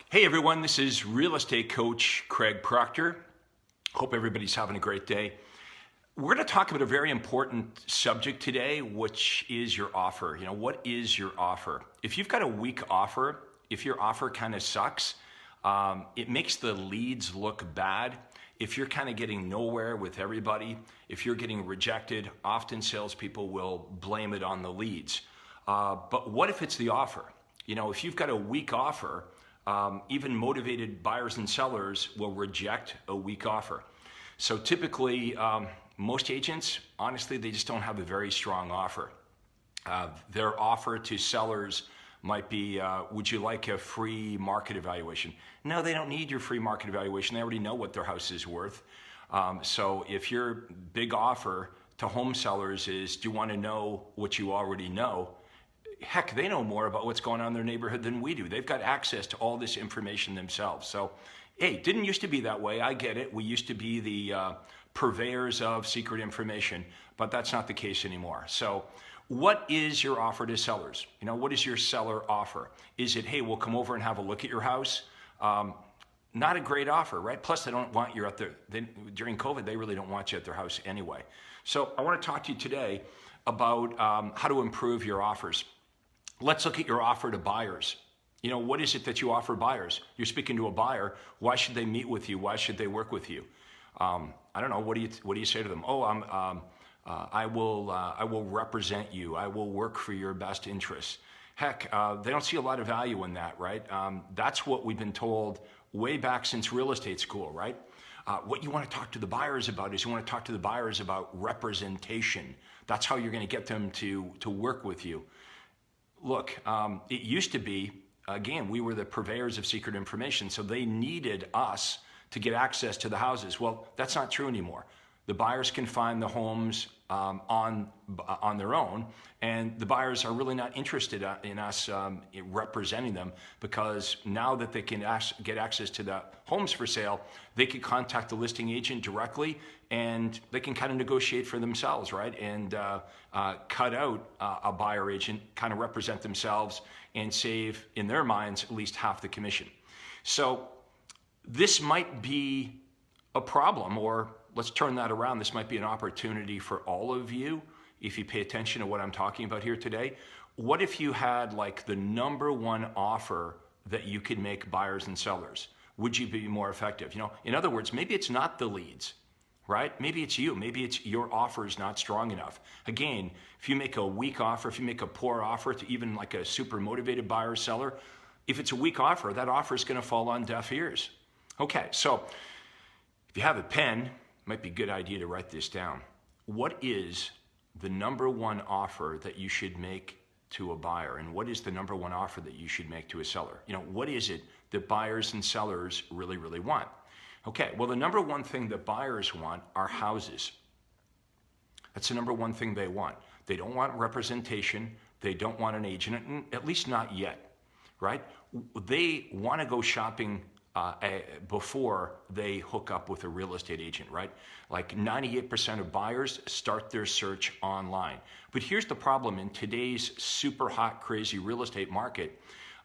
Hey everyone, this is real estate coach Craig Proctor. Hope everybody's having a great day. We're going to talk about a very important subject today, which is your offer. What is your offer? If you've got a weak offer, if your offer kind of sucks, it makes the leads look bad. If you're kind of getting nowhere with everybody, if you're getting rejected, often salespeople will blame it on the leads. But what if it's the offer? If you've got a weak offer, even motivated buyers and sellers will reject a weak offer. So typically, most agents, honestly, they just don't have a very strong offer. Their offer to sellers might be, would you like a free market evaluation? No, they don't need your free market evaluation. They already know what their house is worth. So if your big offer to home sellers is, do you want to know what you already know? Heck, they know more about what's going on in their neighborhood than we do. They've got access to all this information themselves. So, hey, didn't used to be that way. I get it. We used to be the purveyors of secret information, but that's not the case anymore. So what is your offer to sellers? What is your seller offer? Is it, hey, we'll come over and have a look at your house? Not a great offer, right? Plus, they don't want you at their, during COVID, they really don't want you at their house anyway. So I want to talk to you today about how to improve your offers. Let's look at your offer to buyers. What is it that you offer buyers? You're speaking to a buyer. Why should they meet with you? Why should they work with you? I don't know. What do you say to them? Oh, I will represent you. I will work for your best interests. Heck, they don't see a lot of value in that, right? That's what we've been told way back since real estate school, right? What you want to talk to the buyers about is you want to talk to the buyers about representation. That's how you're going to get them to work with you. Look, it used to be, again, we were the purveyors of secret information, so they needed us to get access to the houses. Well, that's not true anymore. The buyers can find the homes on their own, and the buyers are really not interested in us in representing them, because now that they can get access to the homes for sale, they can contact the listing agent directly, and they can kind of negotiate for themselves, right? And cut out a buyer agent, kind of represent themselves, and save, in their minds, at least half the commission. So this might be a problem, or let's turn that around. This might be an opportunity for all of you if you pay attention to what I'm talking about here today. What if you had like the number one offer that you could make buyers and sellers? Would you be more effective? In other words, maybe it's not the leads, right? Maybe it's you. Maybe it's your offer is not strong enough. Again, if you make a weak offer, if you make a poor offer to even like a super motivated buyer or seller, if it's a weak offer, that offer is going to fall on deaf ears. Okay, so if you have a pen, might be a good idea to write this down. What is the number one offer that you should make to a buyer? And what is the number one offer that you should make to a seller? What is it that buyers and sellers really, really want? Okay, well, the number one thing that buyers want are houses. That's the number one thing they want. They don't want representation. They don't want an agent, at least not yet, right? They want to go shopping before they hook up with a real estate agent, right? Like 98% of buyers start their search online. But here's the problem: in today's super hot, crazy real estate market,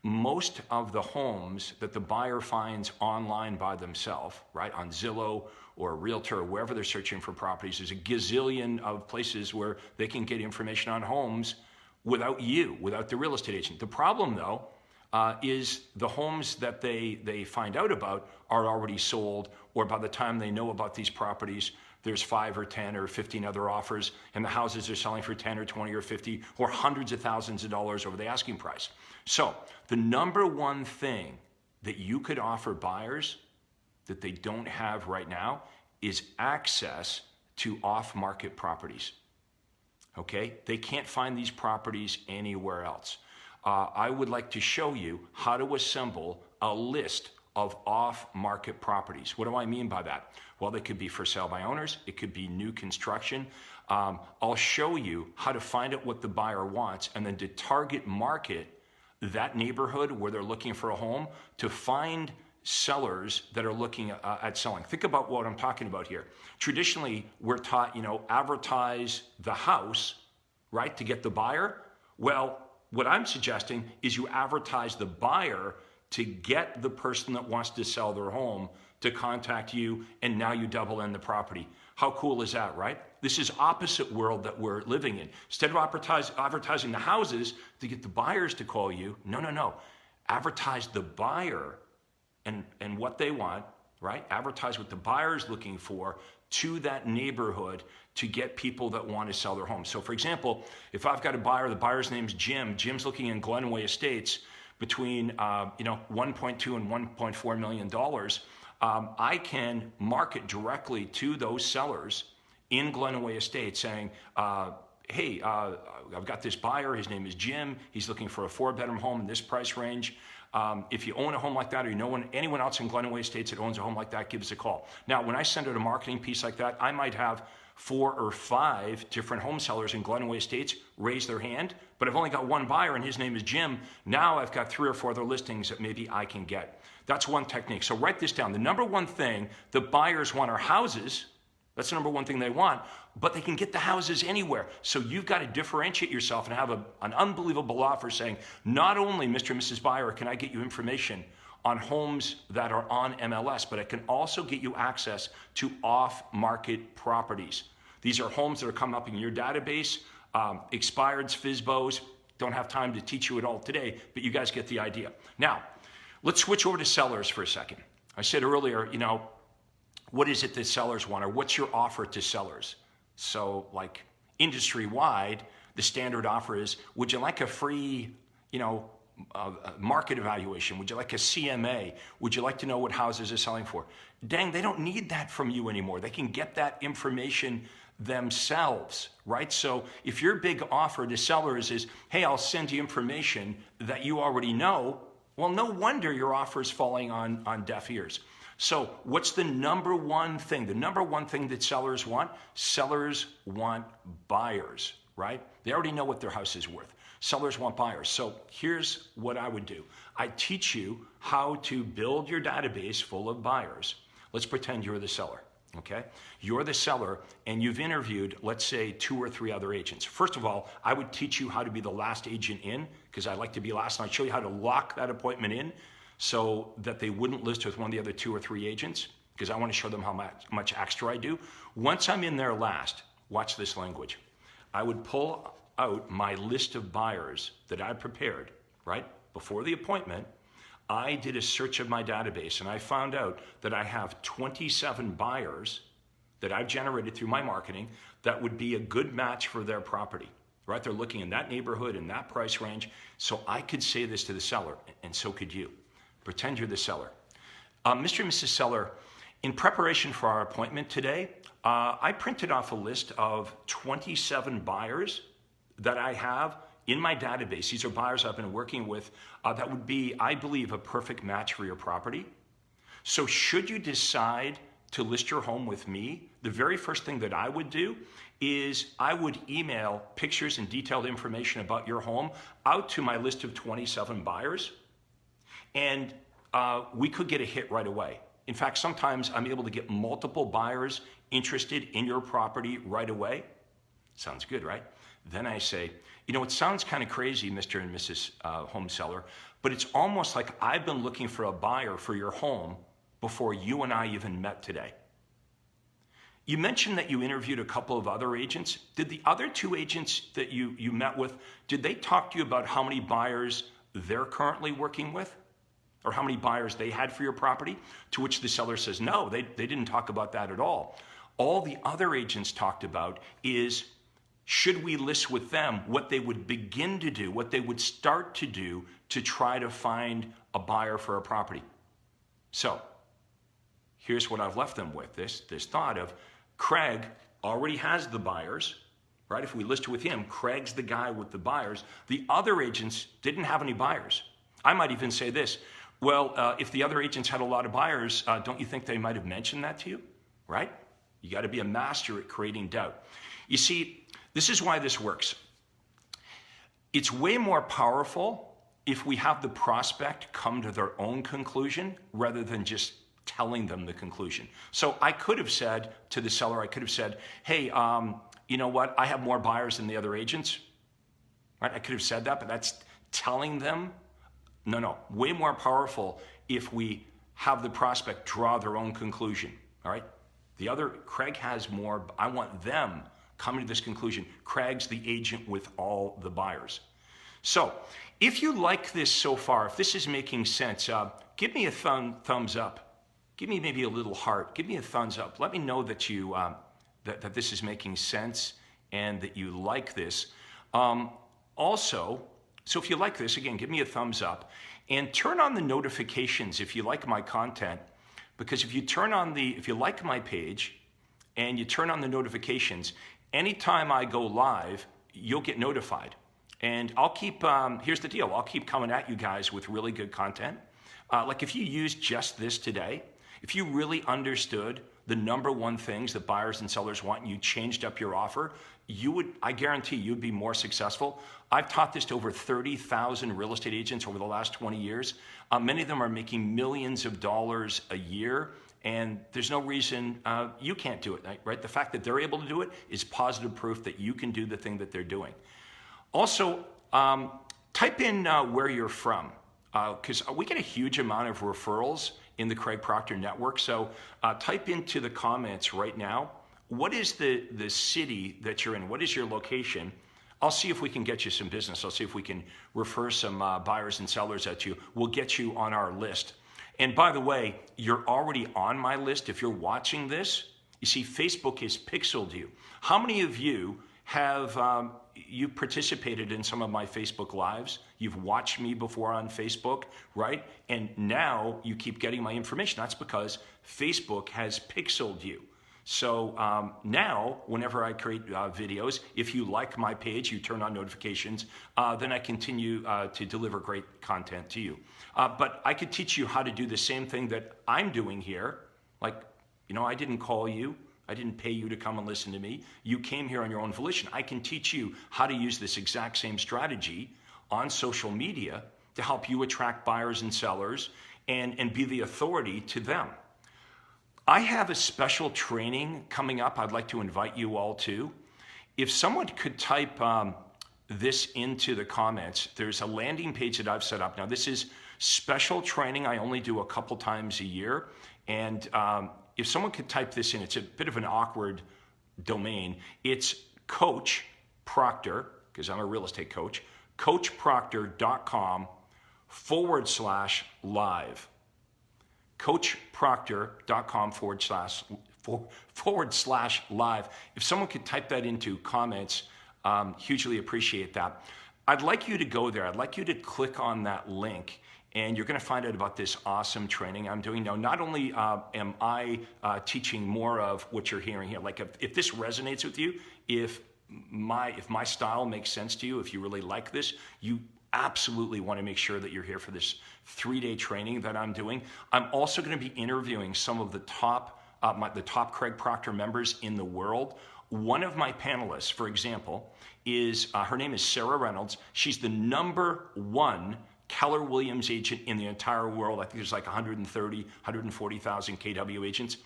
most of the homes that the buyer finds online by themselves, right, on Zillow or a realtor or wherever they're searching for properties, there's a gazillion of places where they can get information on homes without you, without the real estate agent. The problem, though, is the homes that they find out about are already sold, or by the time they know about these properties, there's 5 or 10 or 15 other offers, and the houses are selling for 10 or 20 or 50 or hundreds of thousands of dollars over the asking price. So the number one thing that you could offer buyers that they don't have right now is access to off-market properties. Okay? They can't find these properties anywhere else. I would like to show you how to assemble a list of off-market properties. What do I mean by that? Well, they could be for sale by owners. It could be new construction. I'll show you how to find out what the buyer wants, and then to target market that neighborhood where they're looking for a home to find sellers that are looking at selling. Think about what I'm talking about here. Traditionally, we're taught, advertise the house, right, to get the buyer. Well, what I'm suggesting is you advertise the buyer to get the person that wants to sell their home to contact you, and now you double in the property. How cool is that, right? This is opposite world that we're living in. Instead of advertising the houses to get the buyers to call you, no. Advertise the buyer and what they want, right? Advertise what the buyer's looking for to that neighborhood to get people that want to sell their home. So for example, if I've got a buyer, the buyer's name's Jim. Jim's looking in Glenway Estates between 1.2 and $1.4 million. I can market directly to those sellers in Glenway Estates saying, hey, I've got this buyer, his name is Jim, he's looking for a 4-bedroom home in this price range. If you own a home like that, or you know anyone else in Glenway Estates that owns a home like that, give us a call. Now, when I send out a marketing piece like that, I might have 4 or 5 different home sellers in Glenway Estates raise their hand, but I've only got one buyer and his name is Jim. Now I've got 3 or 4 other listings that maybe I can get. That's one technique. So write this down. The number one thing the buyers want are houses. That's the number one thing they want, but they can get the houses anywhere. So you've got to differentiate yourself and have an unbelievable offer saying, not only, Mr. and Mrs. Buyer, can I get you information on homes that are on MLS, but I can also get you access to off-market properties. These are homes that are coming up in your database, expireds, FSBOs. Don't have time to teach you it all today, but you guys get the idea. Now, let's switch over to sellers for a second. I said earlier, what is it that sellers want, or what's your offer to sellers? So like industry-wide, the standard offer is, would you like a free, market evaluation? Would you like a CMA? Would you like to know what houses are selling for? Dang, they don't need that from you anymore. They can get that information themselves, right? So if your big offer to sellers is, hey, I'll send you information that you already know, well, no wonder your offer is falling on deaf ears. So what's the number one thing? The number one thing that sellers want? Sellers want buyers, right? They already know what their house is worth. Sellers want buyers. So here's what I would do. I teach you how to build your database full of buyers. Let's pretend you're the seller, okay? You're the seller and you've interviewed, let's say, 2 or 3 other agents. First of all, I would teach you how to be the last agent in, because I like to be last, and I'd show you how to lock that appointment in so that they wouldn't list with one of the other 2 or 3 agents, because I want to show them how much extra I do. Once I'm in there last, watch this language. I would pull out my list of buyers that I prepared, right? Before the appointment, I did a search of my database and I found out that I have 27 buyers that I've generated through my marketing that would be a good match for their property, right? They're looking in that neighborhood, in that price range. So I could say this to the seller, and so could you. Pretend you're the seller. Mr. and Mrs. Seller, in preparation for our appointment today, I printed off a list of 27 buyers that I have in my database. These are buyers I've been working with that would be, I believe, a perfect match for your property. So should you decide to list your home with me, the very first thing that I would do is I would email pictures and detailed information about your home out to my list of 27 buyers. And we could get a hit right away. In fact, sometimes I'm able to get multiple buyers interested in your property right away. Sounds good, right? Then I say, it sounds kind of crazy, Mr. and Mrs. Home Seller, but it's almost like I've been looking for a buyer for your home before you and I even met today. You mentioned that you interviewed a couple of other agents. Did the other 2 agents that you met with, did they talk to you about how many buyers they're currently working with? Or how many buyers they had for your property? To which the seller says, no, they didn't talk about that at all. All the other agents talked about is, should we list with them, what they would begin to do, what they would start to do to try to find a buyer for a property. So here's what I've left them with, this thought of, Craig already has the buyers, right? If we list with him, Craig's the guy with the buyers. The other agents didn't have any buyers. I might even say this, well, if the other agents had a lot of buyers, don't you think they might have mentioned that to you, right? You got to be a master at creating doubt. You see, this is why this works. It's way more powerful if we have the prospect come to their own conclusion rather than just telling them the conclusion. So I could have said to the seller, hey, you know what? I have more buyers than the other agents, right? I could have said that, but that's telling them No, way more powerful if we have the prospect draw their own conclusion, all right? The other, Craig has more, I want them coming to this conclusion. Craig's the agent with all the buyers. So if you like this so far, if this is making sense, give me a thumbs up. Give me maybe a little heart. Give me a thumbs up. Let me know that you that this is making sense and that you like this. Also, so if you like this, again, give me a thumbs up and turn on the notifications if you like my content, because if you like my page and you turn on the notifications, anytime I go live, you'll get notified. And I'll keep, here's the deal, I'll keep coming at you guys with really good content. Like if you used just this today, if you really understood the number one things that buyers and sellers want and you changed up your offer, I guarantee you'd be more successful. I've taught this to over 30,000 real estate agents over the last 20 years. Many of them are making millions of dollars a year, and there's no reason you can't do it, right? The fact that they're able to do it is positive proof that you can do the thing that they're doing. Also, type in where you're from, because we get a huge amount of referrals in the Craig Proctor network. So type into the comments right now, what is the city that you're in? What is your location? I'll see if we can get you some business. I'll see if we can refer some buyers and sellers at you. We'll get you on our list. And by the way, you're already on my list. If you're watching this, you see Facebook has pixeled you. How many of you have you participated in some of my Facebook Lives? You've watched me before on Facebook, right? And now you keep getting my information. That's because Facebook has pixeled you. So now, whenever I create videos, if you like my page, you turn on notifications, then I continue to deliver great content to you. But I could teach you how to do the same thing that I'm doing here. Like, I didn't call you. I didn't pay you to come and listen to me. You came here on your own volition. I can teach you how to use this exact same strategy on social media to help you attract buyers and sellers and be the authority to them. I have a special training coming up I'd like to invite you all to. If someone could type this into the comments, there's a landing page that I've set up. Now, this is special training I only do a couple times a year. And if someone could type this in, it's a bit of an awkward domain. It's Coach Proctor, because I'm a real estate coach, coachproctor.com/live. coachproctor.com/live. If someone could type that into comments, hugely appreciate that. I'd like you to go there. I'd like you to click on that link, and you're going to find out about this awesome training I'm doing. Now, not only am I teaching more of what you're hearing here, like if this resonates with you, if my style makes sense to you, if you really like this, you absolutely want to make sure that you're here for this 3-day training that I'm doing. I'm also going to be interviewing some of the top Craig Proctor members in the world. One of my panelists, for example, is her name is Sarah Reynolds. She's the #1 Keller Williams agent in the entire world. I think there's like 140,000 KW agents.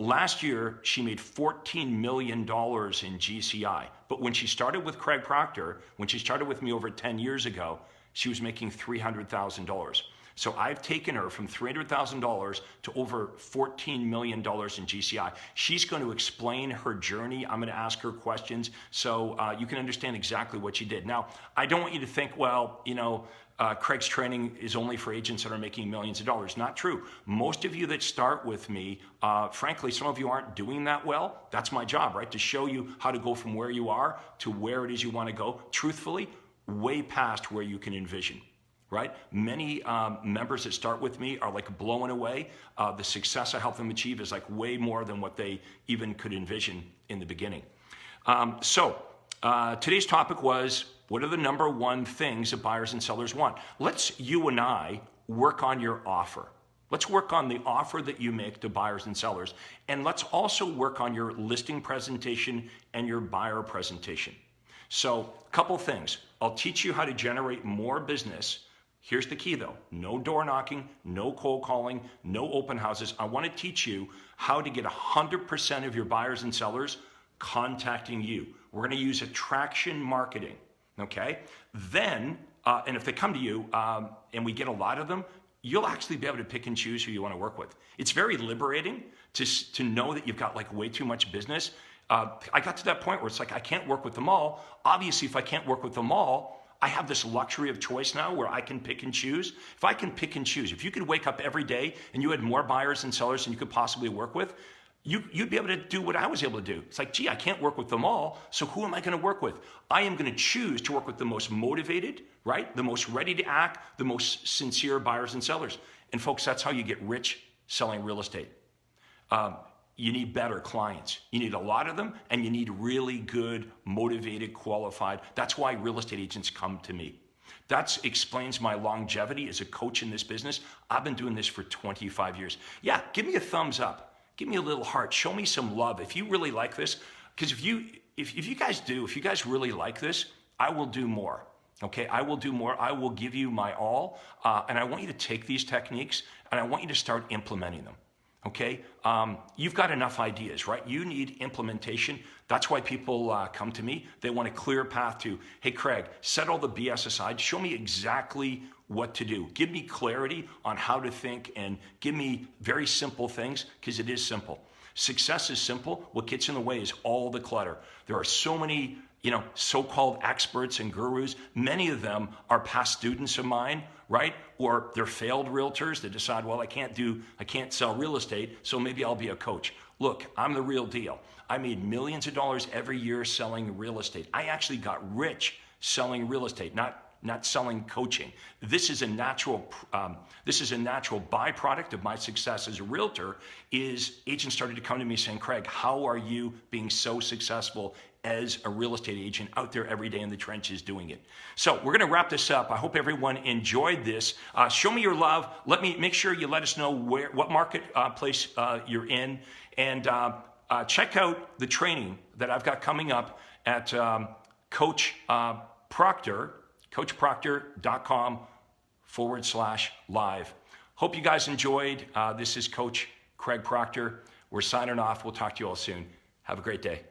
Last year, she made $14 million in GCI. But when she started with Craig Proctor, when she started with me over 10 years ago, she was making $300,000. So I've taken her from $300,000 to over $14 million in GCI. She's going to explain her journey. I'm going to ask her questions so you can understand exactly what she did. Now, I don't want you to think, well, Craig's training is only for agents that are making millions of dollars. Not true. Most of you that start with me, frankly, some of you aren't doing that well. That's my job, right? To show you how to go from where you are to where it is you want to go. Truthfully, way past where you can envision, right? Many members that start with me are like blown away. The success I help them achieve is like way more than what they even could envision in the beginning. Today's topic was, what are the #1 things that buyers and sellers want? Let's, you and I, work on your offer. Let's work on the offer that you make to buyers and sellers. And let's also work on your listing presentation and your buyer presentation. So, a couple things. I'll teach you how to generate more business. Here's the key though. No door knocking, no cold calling, no open houses. I want to teach you how to get 100% of your buyers and sellers contacting you. We're going to use attraction marketing. Okay, then and if they come to you and we get a lot of them, you'll actually be able to pick and choose who you want to work with. It's very liberating to know that you've got like way too much business. I got to that point where it's like, I can't work with them all. Obviously, if I can't work with them all, I have this luxury of choice now where I can pick and choose. If I can pick and choose, if you could wake up every day and you had more buyers and sellers than you could possibly work with, you'd be able to do what I was able to do. It's like, gee, I can't work with them all, so who am I going to work with? I am going to choose to work with the most motivated, right? The most ready to act, the most sincere buyers and sellers. And folks, that's how you get rich selling real estate. You need better clients. You need a lot of them, and you need really good, motivated, qualified. That's why real estate agents come to me. That explains my longevity as a coach in this business. I've been doing this for 25 years. Yeah, give me a thumbs up. Give me a little heart. Show me some love. If you really like this, because if you guys really like this, I will do more. Okay, I will do more. I will give you my all. And I want you to take these techniques and I want you to start implementing them. Okay, you've got enough ideas, right? You need implementation. That's why people come to me. They want a clear path to, hey, Craig, set all the BS aside. Show me exactly what to do. Give me clarity on how to think and give me very simple things, because it is simple. Success is simple. What gets in the way is all the clutter. There are so many, so-called experts and gurus. Many of them are past students of mine, right? Or they're failed realtors that decide, well, I can't sell real estate, so maybe I'll be a coach. Look, I'm the real deal. I made millions of dollars every year selling real estate. I actually got rich selling real estate, not selling coaching. This is a natural byproduct of my success as a realtor. Is agents started to come to me saying, Craig, how are you being so successful as a real estate agent out there every day in the trenches doing it? So we're going to wrap this up. I hope everyone enjoyed this. Show me your love. Make sure you let us know what marketplace you're in, and check out the training that I've got coming up at Coach Proctor. CoachProctor.com/live. Hope you guys enjoyed. This is Coach Craig Proctor. We're signing off. We'll talk to you all soon. Have a great day.